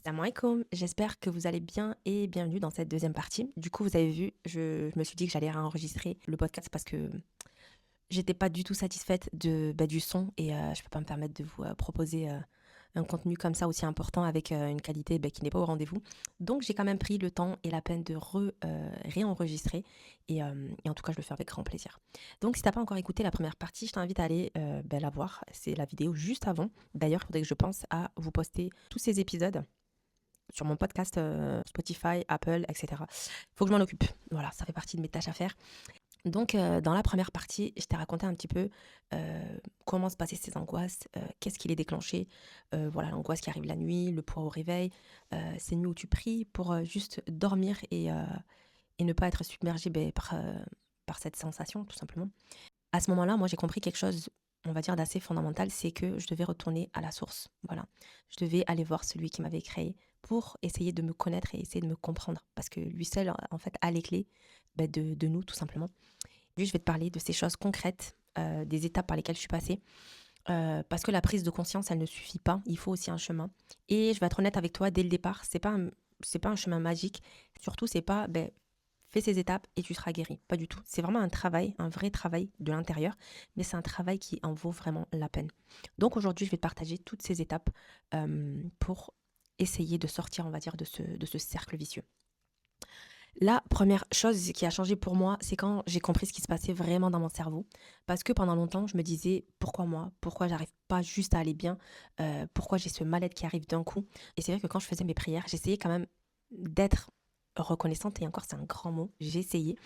Salam alaikum, j'espère que vous allez bien et bienvenue dans cette deuxième partie. Du coup, vous avez vu, je me suis dit que j'allais réenregistrer le podcast parce que j'étais pas du tout satisfaite du son et je peux pas me permettre de vous proposer un contenu comme ça aussi important avec une qualité qui n'est pas au rendez-vous. Donc, j'ai quand même pris le temps et la peine de réenregistrer et en tout cas, je le fais avec grand plaisir. Donc, si t'as pas encore écouté la première partie, je t'invite à aller la voir. C'est la vidéo juste avant. D'ailleurs, il faudrait que je pense à vous poster tous ces épisodes sur mon podcast Spotify, Apple, etc. Faut que je m'en occupe. Voilà, ça fait partie de mes tâches à faire. Donc, dans la première partie, je t'ai raconté un petit peu comment se passaient ces angoisses, qu'est-ce qui les déclenchait, voilà, l'angoisse qui arrive la nuit, le poids au réveil, ces nuits où tu pries pour juste dormir et ne pas être submergé par cette sensation, tout simplement. À ce moment-là, moi, j'ai compris quelque chose, on va dire, d'assez fondamental, c'est que je devais retourner à la source. Voilà. Je devais aller voir celui qui m'avait créé pour essayer de me connaître et essayer de me comprendre. Parce que lui seul, en fait, a les clés de nous, tout simplement. Lui, je vais te parler de ces choses concrètes, des étapes par lesquelles je suis passée. Parce que la prise de conscience, elle ne suffit pas. Il faut aussi un chemin. Et je vais être honnête avec toi dès le départ, c'est pas un chemin magique. Surtout, c'est pas fais ces étapes et tu seras guéri. Pas du tout. C'est vraiment un travail, un vrai travail de l'intérieur, mais c'est un travail qui en vaut vraiment la peine. Donc aujourd'hui, je vais te partager toutes ces étapes pour essayer de sortir, on va dire, de ce cercle vicieux. La première chose qui a changé pour moi, c'est quand j'ai compris ce qui se passait vraiment dans mon cerveau. Parce que pendant longtemps, je me disais, pourquoi moi? Pourquoi j'arrive pas juste à aller bien? Pourquoi j'ai ce mal-être qui arrive d'un coup? Et c'est vrai que quand je faisais mes prières, j'essayais quand même d'être reconnaissante, et encore c'est un grand mot, j'ai essayé,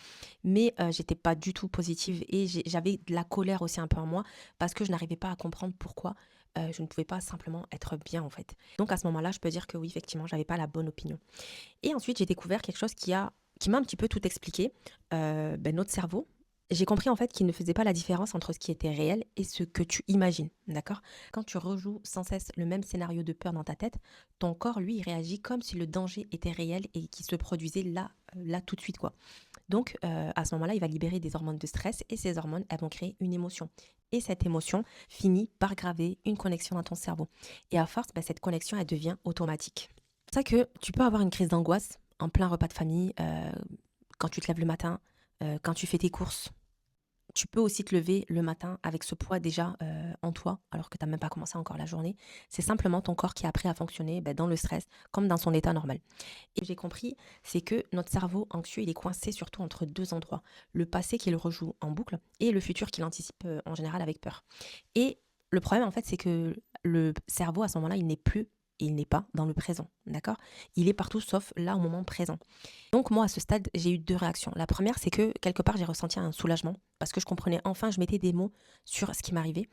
mais j'étais pas du tout positive et j'avais de la colère aussi un peu en moi parce que je n'arrivais pas à comprendre pourquoi je ne pouvais pas simplement être bien en fait. Donc à ce moment-là, je peux dire que oui, effectivement, j'avais pas la bonne opinion. Et ensuite, j'ai découvert quelque chose qui m'a un petit peu tout expliqué, notre cerveau. J'ai compris en fait qu'il ne faisait pas la différence entre ce qui était réel et ce que tu imagines, d'accord? Quand tu rejoues sans cesse le même scénario de peur dans ta tête, ton corps, lui, il réagit comme si le danger était réel et qu'il se produisait là, là tout de suite, quoi. Donc, à ce moment-là, il va libérer des hormones de stress et ces hormones, elles vont créer une émotion. Et cette émotion finit par graver une connexion dans ton cerveau. Et à force, cette connexion, elle devient automatique. C'est pour ça que tu peux avoir une crise d'angoisse en plein repas de famille, quand tu te lèves le matin, quand tu fais tes courses. Tu peux aussi te lever le matin avec ce poids déjà en toi, alors que tu n'as même pas commencé encore la journée. C'est simplement ton corps qui a appris à fonctionner dans le stress, comme dans son état normal. Et j'ai compris, c'est que notre cerveau anxieux, il est coincé surtout entre deux endroits. Le passé qu'il rejoue en boucle et le futur qu'il anticipe en général avec peur. Et le problème, en fait, c'est que le cerveau, à ce moment-là, il n'est pas dans le présent, d'accord? Il est partout sauf là, au moment présent. Donc moi, à ce stade, j'ai eu deux réactions. La première, c'est que quelque part, j'ai ressenti un soulagement parce que je comprenais enfin, je mettais des mots sur ce qui m'arrivait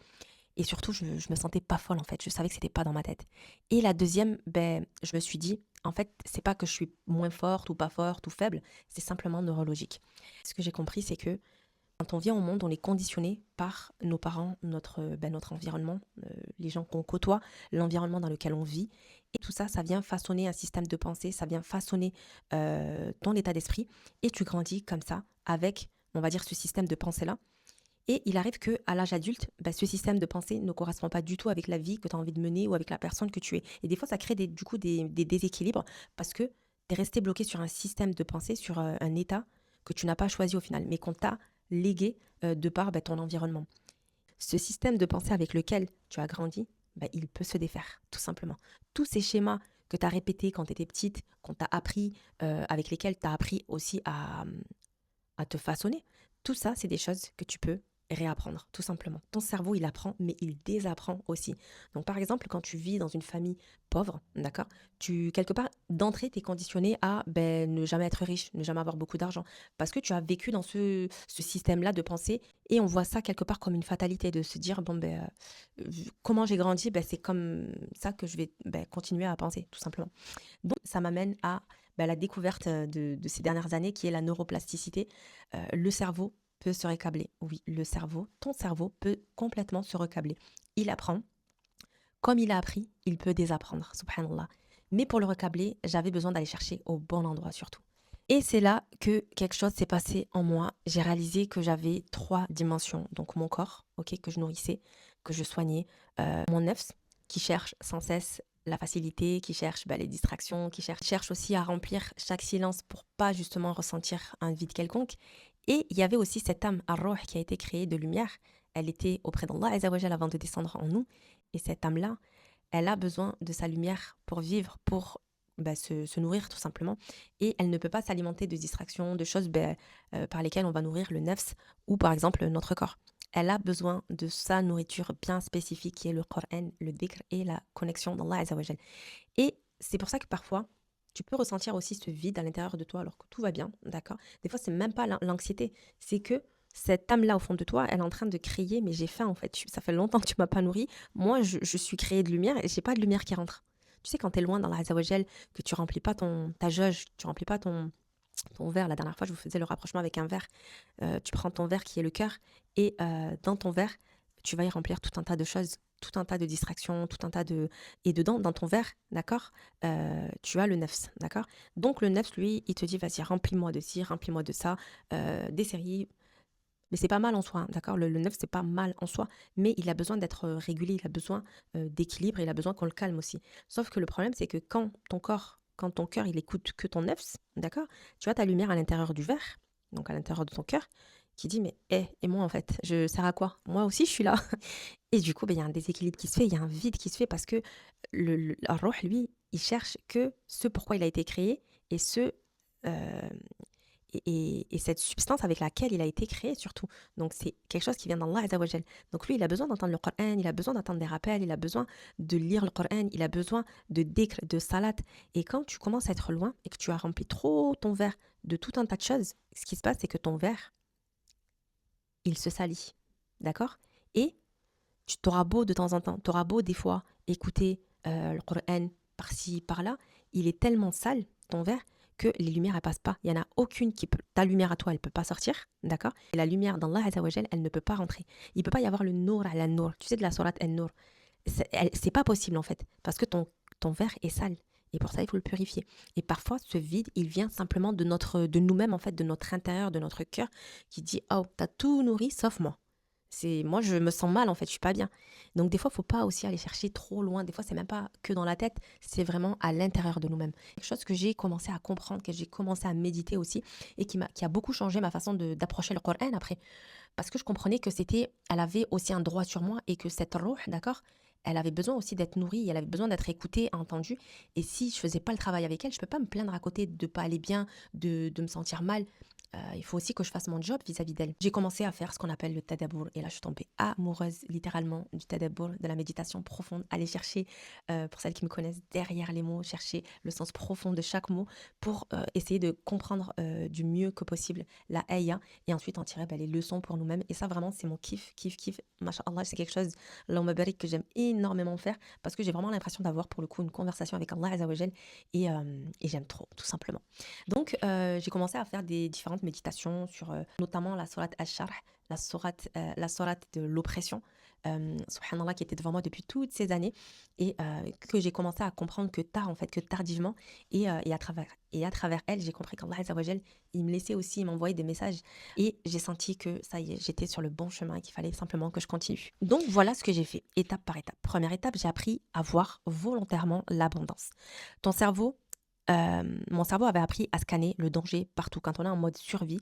et surtout, je me sentais pas folle en fait. Je savais que c'était pas dans ma tête. Et la deuxième, je me suis dit, en fait, c'est pas que je suis moins forte ou pas forte ou faible, c'est simplement neurologique. Ce que j'ai compris, c'est que quand on vient au monde, on est conditionné par nos parents, notre environnement, les gens qu'on côtoie, l'environnement dans lequel on vit. Et tout ça, ça vient façonner un système de pensée, ça vient façonner ton état d'esprit. Et tu grandis comme ça, avec, on va dire, ce système de pensée-là. Et il arrive que à l'âge adulte, ce système de pensée ne correspond pas du tout avec la vie que tu as envie de mener ou avec la personne que tu es. Et des fois, ça crée du coup des déséquilibres parce que tu es resté bloqué sur un système de pensée, sur un état que tu n'as pas choisi au final, mais qu'on t'a légué de par ton environnement. Ce système de pensée avec lequel tu as grandi, il peut se défaire, tout simplement. Tous ces schémas que tu as répétés quand tu étais petite, qu'on t'a appris, avec lesquels tu as appris aussi à te façonner, tout ça, c'est des choses que tu peux réapprendre, tout simplement. Ton cerveau, il apprend, mais il désapprend aussi. Donc, par exemple, quand tu vis dans une famille pauvre, d'accord, quelque part, d'entrée, tu es conditionné à ne jamais être riche, ne jamais avoir beaucoup d'argent, parce que tu as vécu dans ce système-là de pensée, et on voit ça quelque part comme une fatalité, de se dire, comment j'ai grandi, c'est comme ça que je vais continuer à penser, tout simplement. Donc, ça m'amène à la découverte de ces dernières années, qui est la neuroplasticité. Le cerveau peut se recabler. Oui, ton cerveau peut complètement se recabler. Il apprend. Comme il a appris, il peut désapprendre, subhanallah. Mais pour le recabler, j'avais besoin d'aller chercher au bon endroit surtout. Et c'est là que quelque chose s'est passé en moi. J'ai réalisé que j'avais trois dimensions. Donc mon corps, ok, que je nourrissais, que je soignais. Mon nefs, qui cherche sans cesse la facilité, qui cherchent les distractions, qui cherchent aussi à remplir chaque silence pour pas justement ressentir un vide quelconque. Et il y avait aussi cette âme, ar-ruh, qui a été créée de lumière. Elle était auprès d'Allah Azza wa Jal avant de descendre en nous. Et cette âme-là, elle a besoin de sa lumière pour vivre, pour se nourrir tout simplement. Et elle ne peut pas s'alimenter de distractions, de choses par lesquelles on va nourrir le nefs ou par exemple notre corps. Elle a besoin de sa nourriture bien spécifique qui est le Coran, le dhikr et la connexion d'Allah Azza wa Jal. Et c'est pour ça que parfois, tu peux ressentir aussi ce vide à l'intérieur de toi alors que tout va bien, d'accord. Des fois, c'est même pas l'anxiété, c'est que cette âme-là au fond de toi, elle est en train de crier, mais j'ai faim en fait, ça fait longtemps que tu m'as pas nourri. Moi, je suis créée de lumière et j'ai pas de lumière qui rentre. Tu sais, quand tu es loin dans la Azawajal, que tu remplis pas ta jauge, tu remplis pas ton verre. La dernière fois, je vous faisais le rapprochement avec un verre. Tu prends ton verre qui est le cœur et dans ton verre, tu vas y remplir tout un tas de choses, tout un tas de distractions, tout un tas de... Et dedans, dans ton verre, d'accord, tu as le nefs, d'accord. Donc le nefs, lui, il te dit, vas-y, remplis-moi de ci, remplis-moi de ça, des séries. Mais c'est pas mal en soi, hein, d'accord. Le nefs, c'est pas mal en soi, mais il a besoin d'être régulier, il a besoin d'équilibre, il a besoin qu'on le calme aussi. Sauf que le problème, c'est que quand ton cœur, il écoute que ton nefs, d'accord, tu as ta lumière à l'intérieur du verre, donc à l'intérieur de ton cœur, qui dit, mais, et moi en fait, je sers à quoi? Moi aussi, je suis là. Et du coup, il y a un déséquilibre qui se fait, il y a un vide qui se fait parce que le Ar-Ruh, lui, il cherche que ce pourquoi il a été créé et euh, et cette substance avec laquelle il a été créé surtout. Donc c'est quelque chose qui vient d'Allah Azza wa Jal. Donc lui, il a besoin d'entendre le Coran, il a besoin d'entendre des rappels, il a besoin de lire le Coran, il a besoin de dhikr, de salat. Et quand tu commences à être loin et que tu as rempli trop ton verre de tout un tas de choses, ce qui se passe, c'est que ton verre, il se salit. D'accord. Et tu t'auras beau de temps en temps, tu auras beau des fois écouter le Coran par-ci, par-là, il est tellement sale, ton verre, que les lumières, elles passent pas. Il n'y en a aucune qui peut... Ta lumière à toi, elle peut pas sortir, d'accord. Et la lumière d'Allah Azza wa Jal, elle ne peut pas rentrer. Il peut pas y avoir le nour à la nour. Tu sais, de la sourate al-nour. C'est pas possible, en fait, parce que ton verre est sale. Et pour ça, il faut le purifier. Et parfois, ce vide, il vient simplement de nous-mêmes, en fait, de notre intérieur, de notre cœur, qui dit, oh, t'as tout nourri sauf moi. C'est moi, je me sens mal en fait, je suis pas bien. Donc des fois, faut pas aussi aller chercher trop loin. Des fois, c'est même pas que dans la tête, c'est vraiment à l'intérieur de nous-mêmes. Quelque chose que j'ai commencé à comprendre, que j'ai commencé à méditer aussi et qui a beaucoup changé ma façon d'approcher le Coran après, parce que je comprenais que elle avait aussi un droit sur moi et que cette roh, d'accord, elle avait besoin aussi d'être nourrie, elle avait besoin d'être écoutée, entendue. Et si je faisais pas le travail avec elle, je peux pas me plaindre à côté de pas aller bien, de me sentir mal. Il faut aussi que je fasse mon job vis-à-vis d'elle. J'ai commencé à faire ce qu'on appelle le tadabour et là je suis tombée amoureuse littéralement du tadabour, de la méditation profonde, aller chercher, pour celles qui me connaissent, derrière les mots, chercher le sens profond de chaque mot pour essayer de comprendre du mieux que possible la ayah et ensuite en tirer les leçons pour nous-mêmes. Et ça vraiment c'est mon kiff, kiff, kiff. Masha'Allah, c'est quelque chose, Allahumma barik, que j'aime énormément faire parce que j'ai vraiment l'impression d'avoir pour le coup une conversation avec Allah Azza wa Jal et j'aime trop, tout simplement. Donc, j'ai commencé à faire des différentes méditations sur notamment la sourate Ash-Sharh, la sourate de l'oppression, subhanallah, qui était devant moi depuis toutes ces années et que j'ai commencé à comprendre que tard, en fait, que tardivement. Et à travers elle, j'ai compris qu'Allah Azza wa Jal, il me laissait aussi, il m'envoyait des messages. Et j'ai senti que ça y est, j'étais sur le bon chemin et qu'il fallait simplement que je continue. Donc, voilà ce que j'ai fait, étape par étape. Première étape, j'ai appris à voir volontairement l'abondance. Ton cerveau, mon cerveau avait appris à scanner le danger partout. Quand on est en mode survie,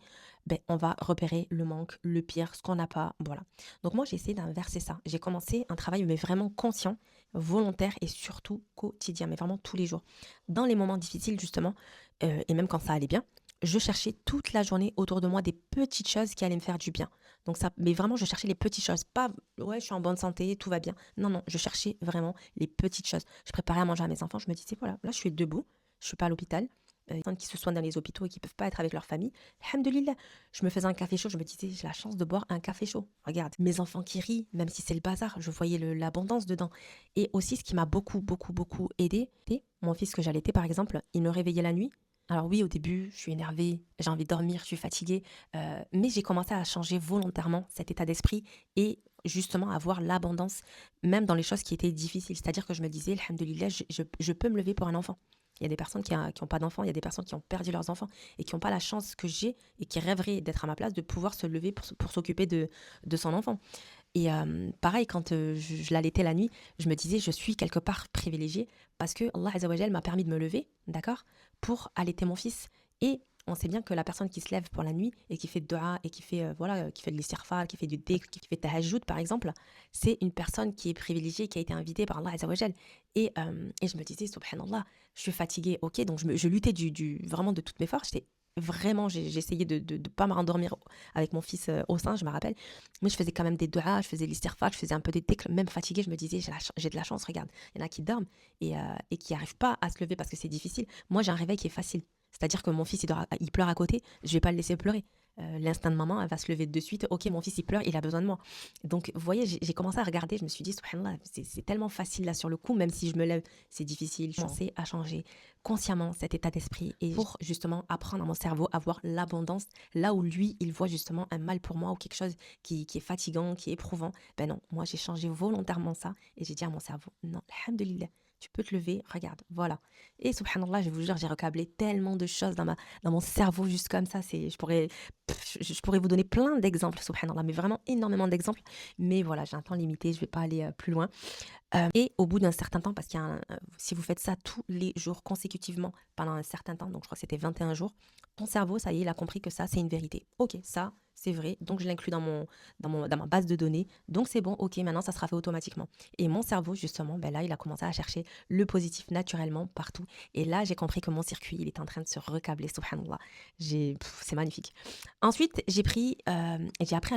on va repérer le manque, le pire, ce qu'on n'a pas, voilà. Donc moi, j'ai essayé d'inverser ça. J'ai commencé un travail, mais vraiment conscient, volontaire et surtout quotidien, mais vraiment tous les jours. Dans les moments difficiles, justement, et même quand ça allait bien, je cherchais toute la journée autour de moi des petites choses qui allaient me faire du bien. Donc ça, mais vraiment, je cherchais les petites choses. Pas, ouais, je suis en bonne santé, tout va bien. Non, non, je cherchais vraiment les petites choses. Je préparais à manger à mes enfants. Je me disais, voilà, là, je suis debout. Je suis pas à l'hôpital. Les personnes qui se soignent dans les hôpitaux et qui peuvent pas être avec leur famille. Alhamdoulilah, je me faisais un café chaud, je me disais, j'ai la chance de boire un café chaud. Regarde, mes enfants qui rient, même si c'est le bazar, je voyais l'abondance dedans. Et aussi, ce qui m'a beaucoup, beaucoup, beaucoup aidé, c'est mon fils que j'allaitais, par exemple, il me réveillait la nuit. Alors oui, au début, je suis énervée, j'ai envie de dormir, je suis fatiguée, mais j'ai commencé à changer volontairement cet état d'esprit et justement à voir l'abondance, même dans les choses qui étaient difficiles. C'est-à-dire que je me disais, alhamdoulilah, je peux me lever pour un enfant. Il y a des personnes qui n'ont pas d'enfants, il y a des personnes qui ont perdu leurs enfants et qui n'ont pas la chance que j'ai et qui rêveraient d'être à ma place, de pouvoir se lever pour s'occuper de son enfant. Et pareil, quand je l'allaitais la nuit, je me disais, je suis quelque part privilégiée parce que Allah Azza wa Jal m'a permis de me lever, d'accord, pour allaiter mon fils. Et on sait bien que la personne qui se lève pour la nuit et qui fait de dua et qui fait, voilà, qui fait de l'istighfar, qui fait du dhikr, qui fait tahajjud par exemple, c'est une personne qui est privilégiée, qui a été invitée par Allah Azza wa Jal. Et je me disais, subhanallah, je suis fatiguée, ok, donc je luttais vraiment de toutes mes forces. J'étais vraiment, j'essayais de pas me rendormir avec mon fils au sein, je me rappelle. Mais je faisais quand même des duas, je faisais l'istighfar, je faisais un peu des dhikr, même fatiguée, je me disais, j'ai de la chance, regarde. Il y en a qui dorment et qui n'arrivent pas à se lever parce que c'est difficile. Moi, j'ai un réveil qui est facile. C'est-à-dire que mon fils, il pleure à côté, je vais pas le laisser pleurer. L'instinct de maman, elle va se lever de suite. Ok, mon fils, il pleure, il a besoin de moi. Donc, vous voyez, j'ai commencé à regarder, je me suis dit, subhanallah, c'est tellement facile là sur le coup, même si je me lève, c'est difficile. Je commençais à changer consciemment cet état d'esprit et pour justement apprendre à mon cerveau à voir l'abondance là où lui, il voit justement un mal pour moi ou quelque chose qui est fatigant, qui est éprouvant. Ben non, moi, j'ai changé volontairement ça et j'ai dit à mon cerveau, non, alhamdulillah, tu peux te lever, regarde, voilà. Et subhanallah, je vous jure, j'ai recablé tellement de choses dans mon cerveau juste comme ça. Je pourrais vous donner plein d'exemples, subhanallah, mais vraiment énormément d'exemples. Mais voilà, j'ai un temps limité, je ne vais pas aller plus loin. Et au bout d'un certain temps, parce si vous faites ça tous les jours consécutivement pendant un certain temps, donc je crois que c'était 21 jours, ton cerveau, ça y est, il a compris que ça, c'est une vérité. Ok, ça, c'est vrai, donc je l'inclus dans ma base de données, donc c'est bon, ok, maintenant ça sera fait automatiquement. Et mon cerveau, justement, ben là, il a commencé à chercher le positif naturellement partout. Et là, j'ai compris que mon circuit, il est en train de se recabler, subhanallah. C'est magnifique. Ensuite, j'ai appris à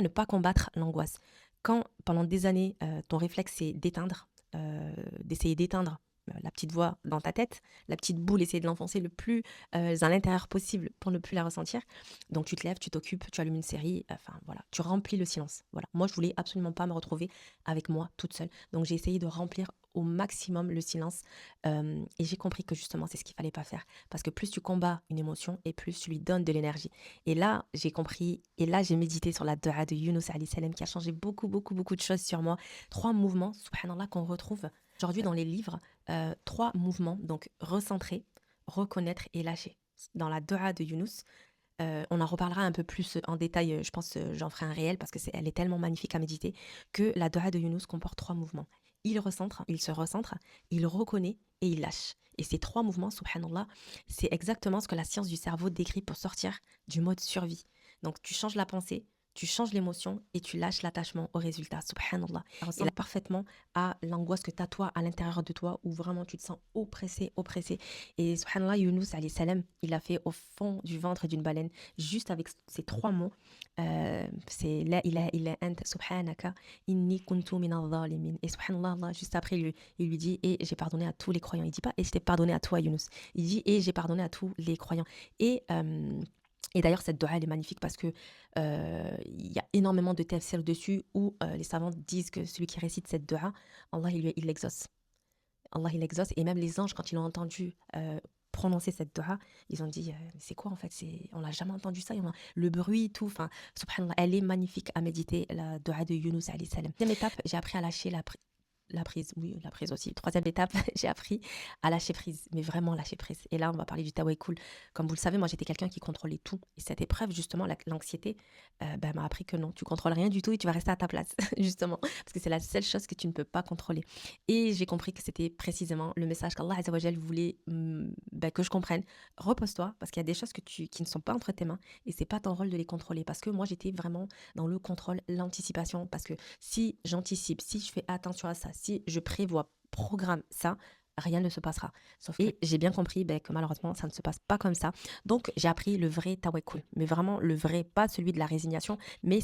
ne pas combattre l'angoisse. Quand, pendant des années, ton réflexe, c'est d'essayer d'éteindre la petite voix dans ta tête, la petite boule, essayer de l'enfoncer le plus à l'intérieur possible pour ne plus la ressentir. Donc tu te lèves, tu t'occupes, tu allumes une série, enfin voilà, tu remplis le silence. Voilà. Moi, je voulais absolument pas me retrouver avec moi toute seule. Donc j'ai essayé de remplir au maximum le silence et j'ai compris que justement c'est ce qu'il fallait pas faire parce que plus tu combats une émotion et plus tu lui donnes de l'énergie. Et là j'ai compris et là j'ai médité sur la dua de Yunus alayhi salam qui a changé beaucoup beaucoup beaucoup de choses sur moi. 3 mouvements, subhanallah, qu'on retrouve aujourd'hui dans les livres. 3 mouvements, donc recentrer, reconnaître et lâcher. Dans la dua de Yunus, on en reparlera un peu plus en détail, je pense j'en ferai un réel parce que elle est tellement magnifique à méditer, que la dua de Yunus comporte 3 mouvements. Il recentre, il se recentre, il reconnaît et il lâche. Et ces 3 mouvements, subhanallah, c'est exactement ce que la science du cerveau décrit pour sortir du mode survie. Donc tu changes la pensée, tu changes l'émotion et tu lâches l'attachement au résultat, subhanallah. Ça ressemble parfaitement à l'angoisse que tu as toi à l'intérieur de toi où vraiment tu te sens oppressé, oppressé. Et subhanallah, Yunus alayhi salam, il a fait au fond du ventre d'une baleine, juste avec ces 3 mots. C'est la ilaha illa ant subhanaka inni kuntu minadh dhalimin. Et subhanallah, Allah, juste après, il lui dit et j'ai pardonné à tous les croyants. Il dit pas et je t'ai pardonné à toi, Yunus. Il dit et j'ai pardonné à tous les croyants. Et d'ailleurs, cette dua, elle est magnifique parce que il y a énormément de tafsir dessus où les savants disent que celui qui récite cette dua, Allah, il l'exauce. Allah, il l'exauce. Et même les anges, quand ils l'ont entendu prononcer cette dua, ils ont dit c'est quoi en fait, on l'a jamais entendu ça, le bruit, tout. Enfin, subhanallah, elle est magnifique à méditer, la dua de Yunus alayhi salam. Deuxième étape, j'ai appris à lâcher la prise, oui, la prise aussi. Troisième étape, j'ai appris à lâcher prise, mais vraiment lâcher prise. Et là, on va parler du tawakkul. Comme vous le savez, moi, j'étais quelqu'un qui contrôlait tout. Et cette épreuve, justement, l'anxiété, m'a appris que non, tu contrôles rien du tout et tu vas rester à ta place, justement, parce que c'est la seule chose que tu ne peux pas contrôler. Et j'ai compris que c'était précisément le message qu'Allah Azza wa Jal voulait que je comprenne. Repose-toi, parce qu'il y a des choses qui ne sont pas entre tes mains et c'est pas ton rôle de les contrôler. Parce que moi, j'étais vraiment dans le contrôle, l'anticipation, parce que si j'anticipe, si je fais attention à ça, si je prévois, programme ça, rien ne se passera. Et j'ai bien compris que malheureusement, ça ne se passe pas comme ça. Donc, j'ai appris le vrai tawakkul. Mais vraiment le vrai, pas celui de la résignation, mais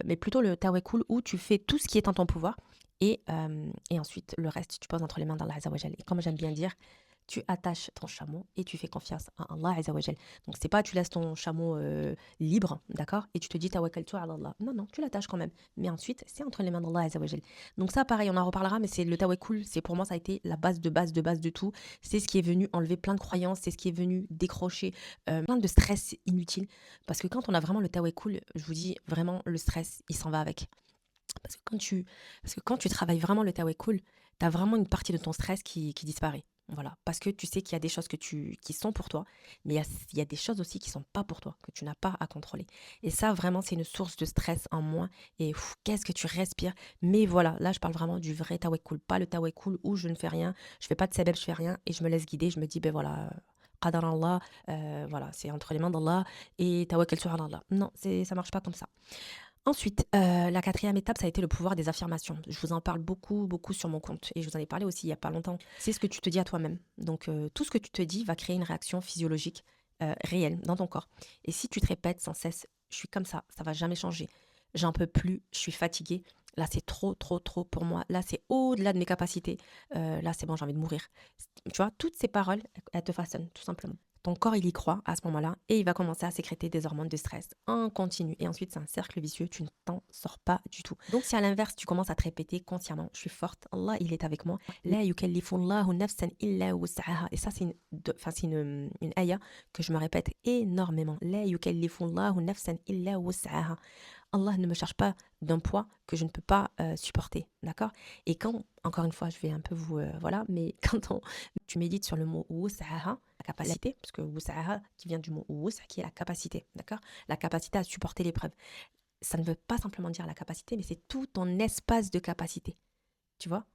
mais plutôt le tawakkul où tu fais tout ce qui est en ton pouvoir et ensuite, le reste, tu poses entre les mains d'Allah Azza wa Jal. Et comme j'aime bien dire, tu attaches ton chameau et tu fais confiance à Allah Azza wa Jal. Donc, c'est pas tu laisses ton chameau libre, d'accord, et tu te dis tawakkaltu ala Allah. Non, non, tu l'attaches quand même. Mais ensuite, c'est entre les mains d'Allah Azza wa Jal. Donc ça, pareil, on en reparlera, mais c'est le tawakkul, pour moi, ça a été la base de base de base de tout. C'est ce qui est venu enlever plein de croyances, c'est ce qui est venu décrocher plein de stress inutile. Parce que quand on a vraiment le tawakkul, je vous dis vraiment, le stress, il s'en va avec. Parce que quand tu travailles vraiment le tawakkul, tu as vraiment une partie de ton stress qui disparaît. Voilà, parce que tu sais qu'il y a des choses qui sont pour toi, mais il y a des choses aussi qui sont pas pour toi, que tu n'as pas à contrôler. Et ça, vraiment, c'est une source de stress en moins. Et qu'est-ce que tu respires. Mais voilà, là, je parle vraiment du vrai tawakkul, pas le tawakkul où je ne fais rien, je fais pas de sebeb, je fais rien et je me laisse guider. Je me dis, ben voilà, qadar Allah, voilà, c'est entre les mains d'Allah et tawakkal sur Allah. Non, ça marche pas comme ça. Ensuite, la quatrième étape, ça a été le pouvoir des affirmations. Je vous en parle beaucoup, beaucoup sur mon compte et je vous en ai parlé aussi il y a pas longtemps. C'est ce que tu te dis à toi-même. Donc, tout ce que tu te dis va créer une réaction physiologique, réelle dans ton corps. Et si tu te répètes sans cesse: «Je suis comme ça va jamais changer. J'en peux plus, je suis fatiguée. Là, c'est trop, trop, trop pour moi. Là, c'est au-delà de mes capacités. Là, c'est bon, j'ai envie de mourir». Tu vois? Toutes ces paroles, elles te façonnent, tout simplement. Ton corps, il y croit à ce moment-là et il va commencer à sécréter des hormones de stress en continu. Et ensuite, c'est un cercle vicieux, tu ne t'en sors pas du tout. Donc, si à l'inverse, tu commences à te répéter consciemment: «Je suis forte, Allah, il est avec moi. La yukallifullahu nafsan illa wus'aha». Et ça, c'est une ayah que je me répète énormément. La yukallifullahu nafsan illa wus'aha. Allah ne me charge pas d'un poids que je ne peux pas supporter, d'accord. Et quand, encore une fois, je vais un peu vous... voilà, mais tu médites sur le mot wus'aha, la capacité, parce que wus'aha, qui vient du mot wus', qui est la capacité, d'accord. La capacité à supporter l'épreuve. Ça ne veut pas simplement dire la capacité, mais c'est tout ton espace de capacité, tu vois.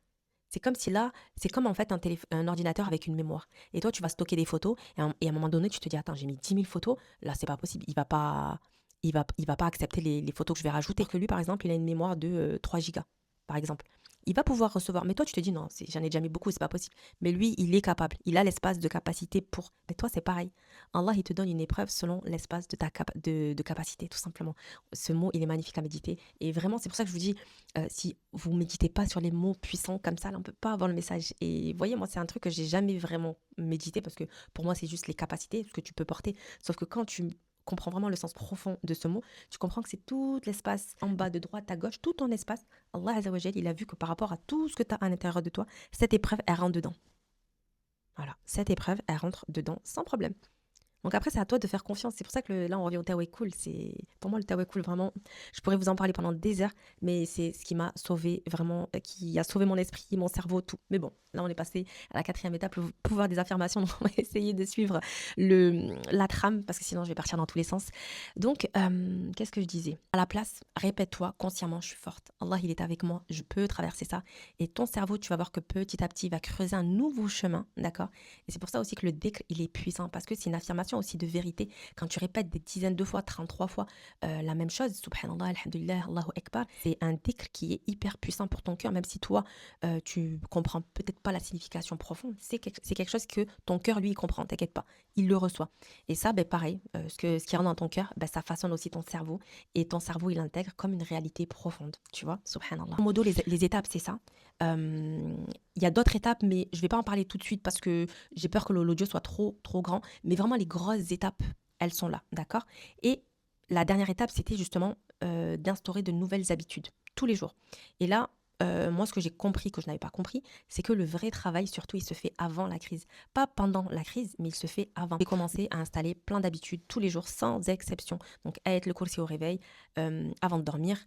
C'est comme si là, c'est comme en fait un ordinateur avec une mémoire. Et toi, tu vas stocker des photos et à un moment donné, tu te dis: «Attends, j'ai mis 10 000 photos, là, c'est pas possible, il va pas accepter les photos que je vais rajouter». Que lui, par exemple, il a une mémoire de 3 gigas, par exemple. Il va pouvoir recevoir. Mais toi, tu te dis: «Non, j'en ai déjà mis beaucoup, c'est pas possible». Mais lui, il est capable. Il a l'espace de capacité pour. Mais toi, c'est pareil. Allah, il te donne une épreuve selon l'espace de capacité, tout simplement. Ce mot, il est magnifique à méditer. Et vraiment, c'est pour ça que je vous dis, si vous méditez pas sur les mots puissants comme ça, là, on peut pas avoir le message. Et voyez, moi, c'est un truc que j'ai jamais vraiment médité parce que pour moi, c'est juste les capacités, ce que tu peux porter. Sauf que quand tu comprends vraiment le sens profond de ce mot, tu comprends que c'est tout l'espace en bas de droite à gauche, tout ton espace. Allah Azzawajal, il a vu que par rapport à tout ce que tu as à l'intérieur de toi, cette épreuve, elle rentre dedans. Voilà, cette épreuve, elle rentre dedans sans problème. Donc après, c'est à toi de faire confiance. C'est pour ça que là, on revient au tawakkul. Pour moi, le tawakkul, vraiment, je pourrais vous en parler pendant des heures, mais c'est ce qui m'a sauvé vraiment, qui a sauvé mon esprit, mon cerveau, tout. Mais bon, là, on est passé à la quatrième étape, le pouvoir des affirmations. Donc, on va essayer de suivre la trame, parce que sinon, je vais partir dans tous les sens. Donc, qu'est-ce que je disais? À la place, répète-toi consciemment: «Je suis forte. Allah, il est avec moi. Je peux traverser ça». Et ton cerveau, tu vas voir que petit à petit, il va creuser un nouveau chemin, d'accord. Et c'est pour ça aussi que le dhikr, il est puissant, parce que c'est une affirmation aussi de vérité. Quand tu répètes des dizaines de fois, 33 fois, la même chose, subhanallah, alhamdulillah, Allahu Akbar, c'est un dhikr qui est hyper puissant pour ton cœur, même si toi, tu comprends peut-être pas la signification profonde. C'est quelque chose que ton cœur, lui, il comprend, t'inquiète pas, il le reçoit. Et ça, ben, pareil, ce qui rentre dans ton cœur, ben, ça façonne aussi ton cerveau, et ton cerveau, il l'intègre comme une réalité profonde, tu vois, subhanallah. En modo, les étapes, c'est ça. Il y a d'autres étapes, mais je vais pas en parler tout de suite parce que j'ai peur que l'audio soit trop, trop grand. Mais vraiment, les grosses étapes, elles sont là, d'accord. Et la dernière étape, c'était justement d'instaurer de nouvelles habitudes tous les jours. Et là, moi, ce que j'ai compris, que je n'avais pas compris, c'est que le vrai travail, surtout, il se fait avant la crise. Pas pendant la crise, mais il se fait avant. J'ai commencé à installer plein d'habitudes tous les jours, sans exception. Donc, être le kursi au réveil, avant de dormir,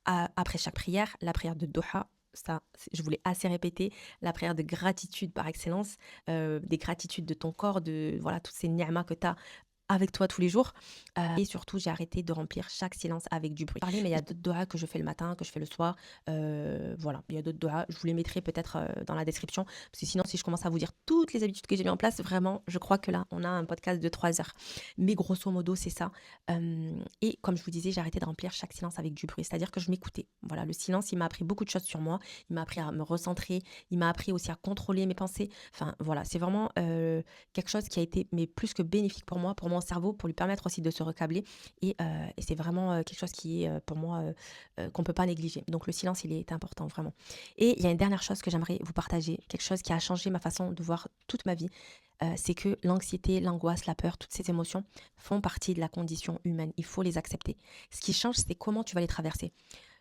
après chaque prière, la prière de Doha, ça, je voulais assez répéter, la prière de gratitude par excellence, des gratitudes de ton corps, de voilà, toutes ces ni'mas que tu as avec toi tous les jours. Et surtout, j'ai arrêté de remplir chaque silence avec du bruit. Parler, mais il y a d'autres doigts que je fais le matin, que je fais le soir. Voilà, il y a d'autres doigts. Je vous les mettrai peut-être dans la description. Parce que sinon, si je commence à vous dire toutes les habitudes que j'ai mis en place, vraiment, je crois que là, on a un podcast de 3 heures. Mais grosso modo, c'est ça. Et comme je vous disais, j'ai arrêté de remplir chaque silence avec du bruit. C'est-à-dire que je m'écoutais. Voilà, le silence, il m'a appris beaucoup de choses sur moi. Il m'a appris à me recentrer. Il m'a appris aussi à contrôler mes pensées. Enfin, voilà, c'est vraiment quelque chose qui a été mais plus que bénéfique pour moi, pour mon cerveau, pour lui permettre aussi de se recabler. Et c'est vraiment quelque chose qui est pour moi qu'on ne peut pas négliger. Donc le silence, il est important vraiment. Et il y a une dernière chose que j'aimerais vous partager, quelque chose qui a changé ma façon de voir toute ma vie. C'est que l'anxiété, l'angoisse, la peur, toutes ces émotions font partie de la condition humaine. Il faut les accepter. Ce qui change, c'est comment tu vas les traverser.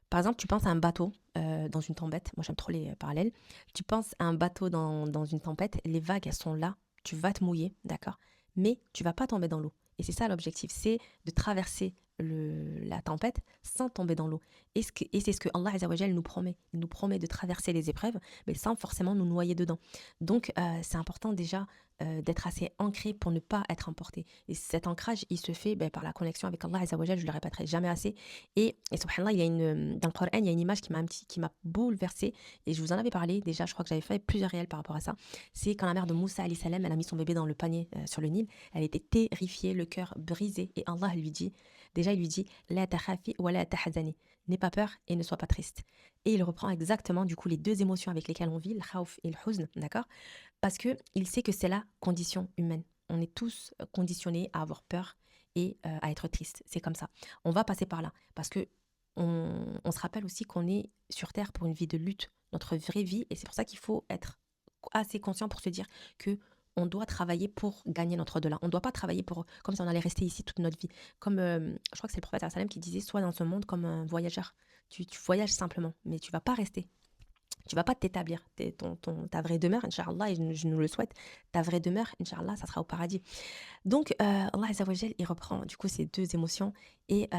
Par exemple, tu penses à un bateau dans une tempête. Moi, j'aime trop les parallèles. Tu penses à un bateau dans une tempête. Les vagues, elles sont là. Tu vas te mouiller, d'accord. Mais tu vas pas tomber dans l'eau. Et c'est ça l'objectif, c'est de traverser la tempête sans tomber dans l'eau. Et c'est ce que Allah Azza wa Jal nous promet. Il nous promet de traverser les épreuves, mais sans forcément nous noyer dedans. Donc, c'est important déjà d'être assez ancré pour ne pas être emporté. Et cet ancrage, il se fait par la connexion avec Allah Azza wa Jal, je le répéterai jamais assez. Et subhanallah, dans le Coran, il y a une image qui m'a bouleversée. Et je vous en avais parlé déjà, je crois que j'avais fait plusieurs réels par rapport à ça. C'est quand la mère de Moussa, alayhi salam, elle a mis son bébé dans le panier sur le Nil. Elle était terrifiée, le cœur brisé. Et Allah lui dit, déjà il lui dit, La takhafi wa la tahzani. N'aie pas peur et ne sois pas triste. Et il reprend exactement du coup les deux émotions avec lesquelles on vit, le khawf et le huzn, d'accord? Parce que il sait que c'est la condition humaine. On est tous conditionnés à avoir peur et à être triste. C'est comme ça. On va passer par là parce que on se rappelle aussi qu'on est sur Terre pour une vie de lutte, notre vraie vie. Et c'est pour ça qu'il faut être assez conscient pour se dire que on doit travailler pour gagner notre au-delà. On ne doit pas travailler pour comme si on allait rester ici toute notre vie. Comme je crois que c'est le prophète sallallahu alayhi wa sallam qui disait, sois dans ce monde comme un voyageur. Tu voyages simplement, mais tu vas pas rester. Tu vas pas t'établir. Ta vraie demeure, Inch'Allah, et je nous le souhaite, ta vraie demeure, Inch'Allah, ça sera au paradis. Donc, Allah Azza wa Jal, il reprend du coup ces deux émotions et,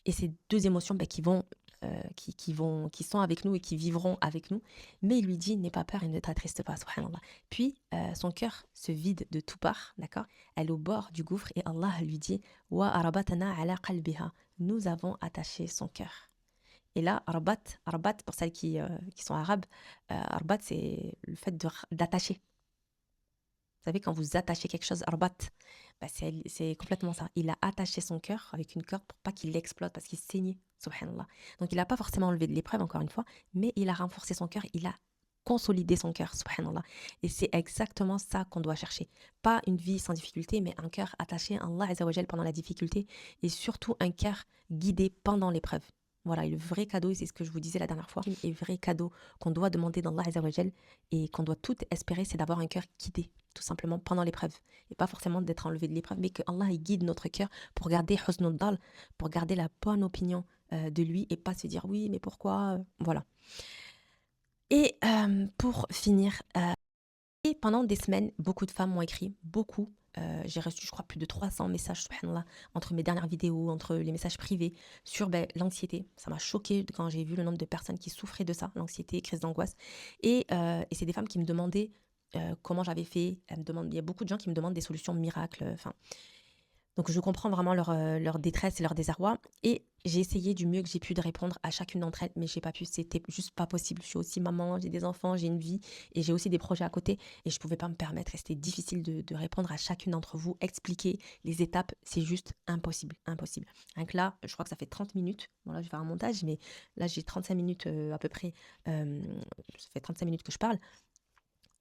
ces deux émotions qui sont avec nous et qui vivront avec nous. Mais il lui dit, n'aie pas peur et ne t'attriste pas, subhanallah. Puis, son cœur se vide de tout part, d'accord? Elle est au bord du gouffre et Allah lui dit, wa arabatana ala qalbiha. Nous avons attaché son cœur. Et là, arbat pour celles qui sont arabes, arbat, c'est le fait d'attacher. Vous savez, quand vous attachez quelque chose, arbat, c'est complètement ça. Il a attaché son cœur avec une corde pour pas qu'il explose, parce qu'il saignait, subhanallah. Donc, il n'a pas forcément enlevé de l'épreuve, encore une fois, mais il a renforcé son cœur, il a consolidé son cœur, subhanallah. Et c'est exactement ça qu'on doit chercher. Pas une vie sans difficulté, mais un cœur attaché à Allah Azza wa Jal pendant la difficulté, et surtout un cœur guidé pendant l'épreuve. Voilà, et le vrai cadeau, et c'est ce que je vous disais la dernière fois, le vrai cadeau qu'on doit demander d'Allah Azza wa Jal et qu'on doit tout espérer, c'est d'avoir un cœur guidé, tout simplement, pendant l'épreuve. Et pas forcément d'être enlevé de l'épreuve, mais que Allah il guide notre cœur pour garder husnul dal, pour garder la bonne opinion de lui et pas se dire oui, mais pourquoi voilà. Et pour finir, et pendant des semaines, beaucoup de femmes m'ont écrit, beaucoup. J'ai reçu, je crois, plus de 300 messages, subhanallah, entre mes dernières vidéos, entre les messages privés, sur l'anxiété. Ça m'a choquée quand j'ai vu le nombre de personnes qui souffraient de ça, l'anxiété, crise d'angoisse. Et c'est des femmes qui me demandaient comment j'avais fait. Il y a beaucoup de gens qui me demandent des solutions miracles. Enfin, donc je comprends vraiment leur détresse et leur désarroi. Et j'ai essayé du mieux que j'ai pu de répondre à chacune d'entre elles, mais j'ai pas pu, c'était juste pas possible. Je suis aussi maman, j'ai des enfants, j'ai une vie et j'ai aussi des projets à côté et je pouvais pas me permettre et c'était difficile de répondre à chacune d'entre vous, expliquer les étapes, c'est juste impossible, impossible. Donc là, je crois que ça fait 30 minutes, bon là je vais faire un montage, mais là j'ai 35 minutes à peu près, ça fait 35 minutes que je parle.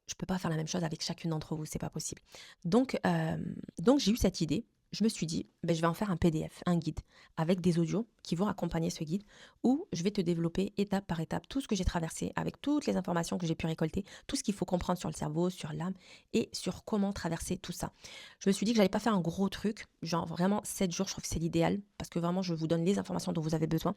Je peux pas faire la même chose avec chacune d'entre vous, c'est pas possible. Donc j'ai eu cette idée. Je me suis dit, je vais en faire un PDF, un guide, avec des audios qui vont accompagner ce guide, où je vais te développer étape par étape tout ce que j'ai traversé, avec toutes les informations que j'ai pu récolter, tout ce qu'il faut comprendre sur le cerveau, sur l'âme, et sur comment traverser tout ça. Je me suis dit que j'allais pas faire un gros truc, genre vraiment 7 jours, je trouve que c'est l'idéal, parce que vraiment je vous donne les informations dont vous avez besoin,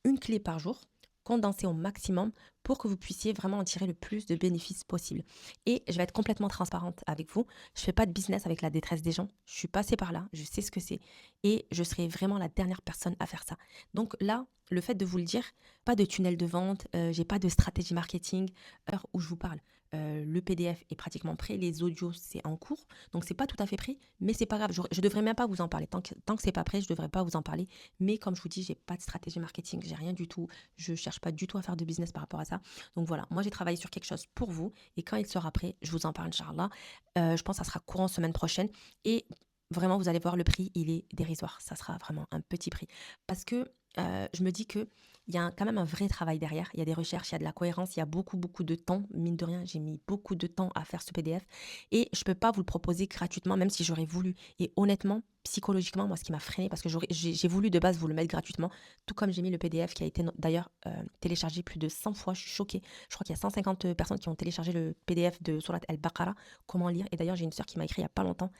une clé par jour, condensée au maximum pour que vous puissiez vraiment en tirer le plus de bénéfices possible. Et je vais être complètement transparente avec vous. Je fais pas de business avec la détresse des gens. Je suis passée par là. Je sais ce que c'est. Et je serai vraiment la dernière personne à faire ça. Donc là, le fait de vous le dire, pas de tunnel de vente, j'ai pas de stratégie marketing. Heure où je vous parle, le PDF est pratiquement prêt. Les audios, c'est en cours. Donc c'est pas tout à fait prêt, mais c'est pas grave. Je devrais même pas vous en parler. Tant que c'est pas prêt, je devrais pas vous en parler. Mais comme je vous dis, j'ai pas de stratégie marketing. J'ai rien du tout. Je cherche pas du tout à faire de business par rapport à ça. Donc voilà, moi j'ai travaillé sur quelque chose pour vous et quand il sera prêt, je vous en parle, Inch'Allah. Je pense que ça sera courant semaine prochaine et vraiment vous allez voir le prix, il est dérisoire. Ça sera vraiment un petit prix parce que je me dis que il y a quand même un vrai travail derrière. Il y a des recherches, il y a de la cohérence, il y a beaucoup de temps. Mine de rien, j'ai mis beaucoup de temps à faire ce PDF et je peux pas vous le proposer gratuitement, même si j'aurais voulu. Et honnêtement, psychologiquement, moi, ce qui m'a freiné, parce que j'ai voulu de base vous le mettre gratuitement, tout comme j'ai mis le PDF qui a été d'ailleurs téléchargé plus de 100 fois. Je suis choquée. Je crois qu'il y a 150 personnes qui ont téléchargé le PDF de Surat al-Baqarah, comment lire. Et d'ailleurs, j'ai une sœur qui m'a écrit il y a pas longtemps.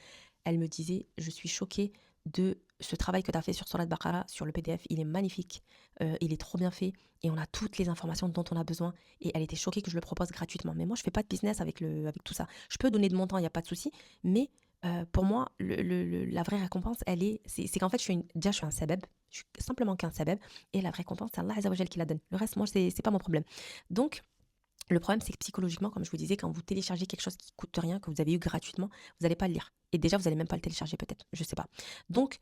Elle me disait, je suis choquée de ce travail que tu as fait sur Surat Baqara, sur le PDF. Il est magnifique, il est trop bien fait et on a toutes les informations dont on a besoin. Et elle était choquée que je le propose gratuitement. Mais moi, je fais pas de business avec tout ça. Je peux donner de mon temps, il n'y a pas de souci, mais Pour moi, la vraie récompense, c'est qu'en fait, déjà, je suis un sabab. Je suis simplement qu'un sabab. Et la vraie récompense, c'est Allah Azza wa Jal qui la donne. Le reste, moi, c'est pas mon problème. Donc, le problème, c'est que psychologiquement, comme je vous disais, quand vous téléchargez quelque chose qui coûte rien, que vous avez eu gratuitement, vous n'allez pas le lire. Et déjà, vous n'allez même pas le télécharger peut-être, je sais pas. Donc,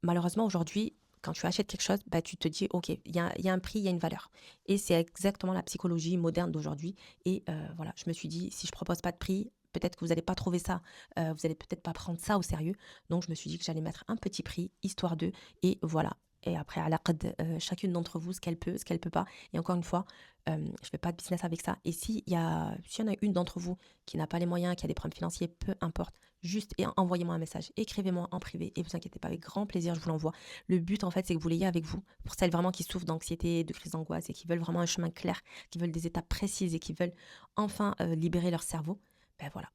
malheureusement, aujourd'hui, quand tu achètes quelque chose, bah, tu te dis, OK, il y a un prix, il y a une valeur. Et c'est exactement la psychologie moderne d'aujourd'hui. Et voilà, je me suis dit, si je propose pas de prix, peut-être que vous n'allez pas trouver ça, vous allez peut-être pas prendre ça au sérieux. Donc, je me suis dit que j'allais mettre un petit prix, histoire de, et voilà. Et après, à la qad, chacune d'entre vous, ce qu'elle peut pas. Et encore une fois, je fais pas de business avec ça. Et s'il y en a une d'entre vous qui n'a pas les moyens, qui a des problèmes financiers, peu importe, juste envoyez-moi un message, écrivez-moi en privé et vous inquiétez pas, avec grand plaisir, je vous l'envoie. Le but, en fait, c'est que vous l'ayez avec vous. Pour celles vraiment qui souffrent d'anxiété, de crise d'angoisse et qui veulent vraiment un chemin clair, qui veulent des étapes précises et qui veulent enfin libérer leur cerveau, ben voilà.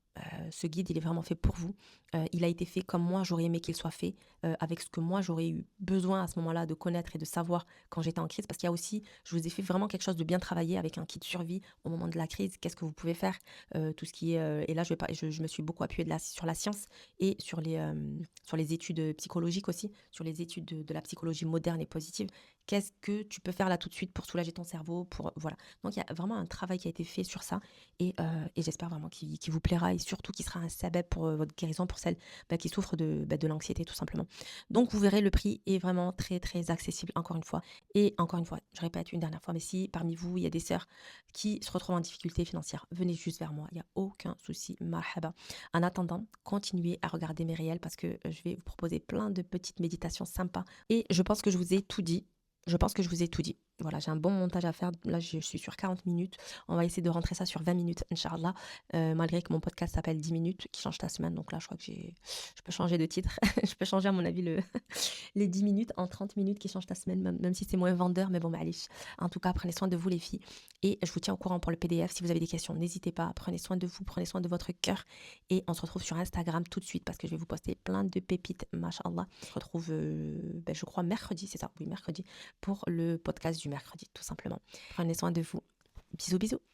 Ce guide, il est vraiment fait pour vous. Il a été fait comme moi, j'aurais aimé qu'il soit fait, avec ce que moi, j'aurais eu besoin à ce moment-là de connaître et de savoir quand j'étais en crise. Parce qu'il y a aussi, je vous ai fait vraiment quelque chose de bien travaillé avec un kit survie au moment de la crise. Qu'est-ce que vous pouvez faire, tout ce qui est... et là, je me suis beaucoup appuyée sur la science et sur les études psychologiques aussi, sur les études de la psychologie moderne et positive. Qu'est-ce que tu peux faire là tout de suite pour soulager ton cerveau, pour voilà. Donc il y a vraiment un travail qui a été fait sur ça et j'espère vraiment qu'il vous plaira et surtout qu'il sera un sabab pour votre guérison, pour celles qui souffrent de l'anxiété tout simplement. Donc vous verrez, le prix est vraiment très très accessible encore une fois. Et encore une fois, je répète une dernière fois, mais si parmi vous, il y a des sœurs qui se retrouvent en difficulté financière, venez juste vers moi, il n'y a aucun souci, marhaba. En attendant, continuez à regarder mes réels parce que je vais vous proposer plein de petites méditations sympas. Et je pense que je vous ai tout dit. Je pense que je vous ai tout dit. Voilà, j'ai un bon montage à faire. Là, je suis sur 40 minutes. On va essayer de rentrer ça sur 20 minutes, Inch'Allah. Malgré que mon podcast s'appelle 10 minutes, qui change ta semaine. Donc là, je crois que je peux changer de titre. Je peux changer, à mon avis, les 10 minutes en 30 minutes qui changent ta semaine, même si c'est moins vendeur. Mais bon, allez. En tout cas, prenez soin de vous, les filles. Et je vous tiens au courant pour le PDF. Si vous avez des questions, n'hésitez pas. Prenez soin de vous, prenez soin de votre cœur. Et on se retrouve sur Instagram tout de suite parce que je vais vous poster plein de pépites, mashallah. On se retrouve, je crois, mercredi, c'est ça? Oui, mercredi, pour le podcast du mercredi, tout simplement. Prenez soin de vous. Bisous, bisous.